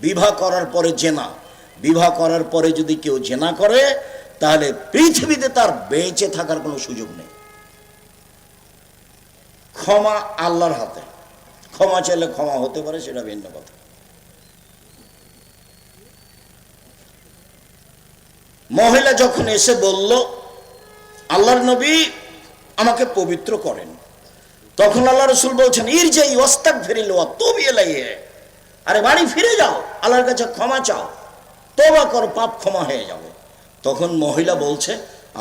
বিবাহ করার পরে জেনা, বিবাহ করার পরে যদি কেউ জেনা করে তাহলে পৃথিবীতে তার বেঁচে থাকার কোনো সুযোগ নেই। ক্ষমা আল্লাহর হাতে, ক্ষমা চাইলে ক্ষমা হতে পারে, সেটা ভিন্ন কথা। মহিলা যখন এসে বলল আল্লাহর নবী আমাকে পবিত্র করেন, তখন আল্লাহ রসুল বলছেন ইরজাই ওয়াস্তাগফিরিল ওয়া তুবি ইলাইহি, আরে বাড়ি ফিরে যাও, আল্লাহর কাছে ক্ষমা চাও, তওবা করো, পাপ ক্ষমা হয়ে যাবে। তখন মহিলা বলছে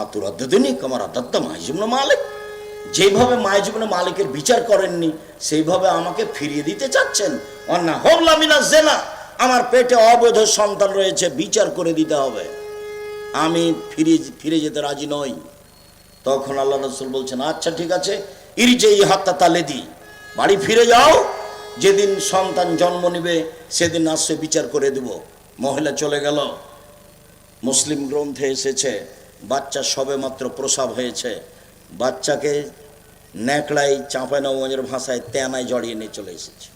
আতুরাদ্দুনি কামা রাদ্দাত মাইজ ইবনে মালিক, যেভাবে মাইজ ইবনে মালিকের বিচার করেননি সেইভাবে আমাকে ফিরিয়ে দিতে চাচ্ছেন। অন্না হবলা মিনাজ জিনা, আমার পেটে অবৈধ সন্তান রয়েছে, বিচার করে দিতে হবে, আমি ফিরে যেতে রাজি নই। তখন আল্লাহ রসুল বলছেন আচ্ছা ঠিক আছে, ইরজাই হাত্তা তালেদি, বাড়ি ফিরে যাও, যেদিন সন্তান জন্ম নিবে সেদিন আসছে বিচার করে দেব। মহিলা চলে গেল। মুসলিম গ্রন্থে এসেছে বাচ্চা সবে মাত্র প্রসব হয়েছে, বাচ্চাকে ন্যাকড়াই চাঁপাইনবাবগঞ্জের ভাষায় তেনায় জড়িয়ে নিয়ে চলে এসেছে।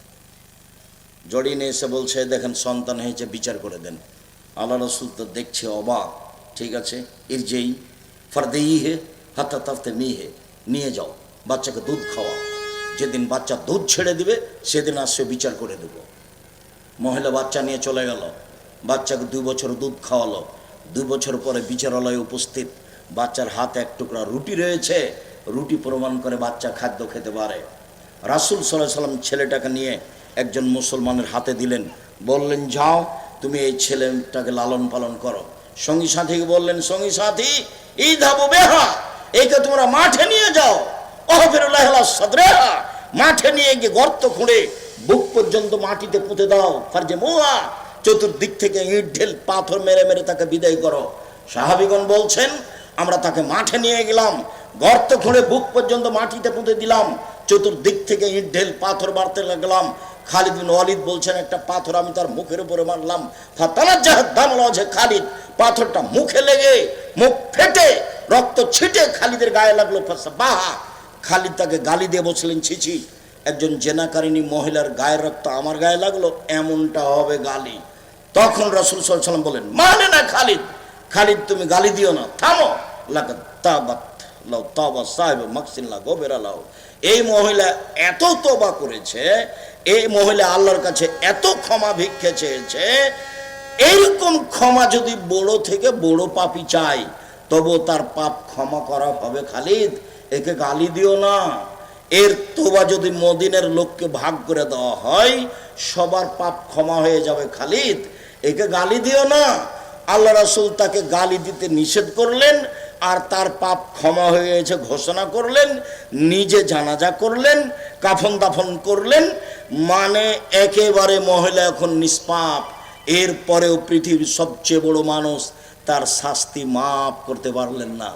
জড়িয়ে নিয়ে এসে বলছে দেখেন সন্তান হয়েছে, বিচার করে দেন। আল্লাহ রসুল তো দেখছে অবাক, ঠিক আছে ইরজাই ফারদেই হে হাত্তা তাফতে মিহে, নিয়ে যাও, বাচ্চাকে দুধ খাওয়া, যেদিন বাচ্চা দুধ ছেড়ে দিবে সেদিন আসছে বিচার করে দেব। মহিলা বাচ্চা নিয়ে চলে গেল, বাচ্চাকে 2 বছর দুধ খাওয়ালো। 2 বছর পরে বিচারালয়ে উপস্থিত, বাচ্চার হাতে এক টুকরা রুটি রয়েছে, রুটি প্রমাণ করে বাচ্চা খাদ্য খেতে পারে। রাসূল সাল্লাল্লাহু আলাইহি সাল্লাম ছেলেটাকে নিয়ে একজন মুসলমানের হাতে দিলেন, বললেন যাও তুমি এই ছেলেটাকে লালন পালন করো। সঙ্গী সাথীকে বললেন সঙ্গী সাথী ইযহাবু বিহা, একে তোমরা মাঠে নিয়ে যাও, অহফিরুল্লাহ সাদরাহা, মাঠে নিয়ে গিয়ে গর্ত খুঁড়ে বুক পর্যন্ত মাটিতে পুঁতে দাও, ফারজে মুহা, চতুর্দিক থেকে ইট ঢেল পাথর মেরে মেরে তাকে বিদায় করো। সাহাবীগণ বলছেন আমরা তাকে মাঠে নিয়ে গেলাম, গর্ত খুঁড়ে বুক পর্যন্ত মাটিতে পুঁতে দিলাম, চতুর্দিক থেকে ইট ঢেল পাথর মারতে লাগলাম। খালিদ বিন ওয়ালিদ বলছেন একটা পাথর আমি তার মুখের উপরে মারলাম, ফাতানাজ্জাহাত দামুল ওয়াজহি খালিদ, পাথরটা মুখে লেগে মুখ ফেটে রক্ত ছিটে খালিদের গায়ে লাগলো। ফাসাবাহা, খালিদ তাকে গালি দিয়ে বলছিলেন ছিছি, একজন জেনাকারিনী মহিলার গায়ের রক্ত আমার গায়ে লাগলো, এমনটা হবে গালি। তখন রাসূল সাল্লাল্লাহু আলাইহি ওয়াসাল্লাম বলেন মানে না খালিদ, খালিদ তুমি গালি দিও না, থামো, লাকাদ তাবাত লাউ তাওবা সাহিব মাকসিল্লাহ গফিরা লাহু, এই মহিলা এত তওবা করেছে, এই মহিলা আল্লাহর কাছে এত ক্ষমা ভিক্ষে চেয়েছে, এইরকম ক্ষমা যদি বড় থেকে বড় পাপী চাই তবু তার পাপ ক্ষমা করা হবে। খালিদ একে গালি দিও না, এর তোবা যদি মদিনের লোককে ভাগ করে দেওয়া হয় সবার পাপ ক্ষমা হয়ে যাবে। খালিদ একে গালি দিও না। আল্লাহ রাসূল তাকে গালি দিতে নিষেধ করলেন আর তার পাপ ক্ষমা হয়ে গেছে ঘোষণা করলেন, নিজে জানাজা করলেন, কাফন দাফন করলেন, মানে একেবারে মহিলা এখন নিষ্পাপ। এরপরেও পৃথিবীর সবচেয়ে বড় মানুষ তার শাস্তি মাফ করতে পারলেন না।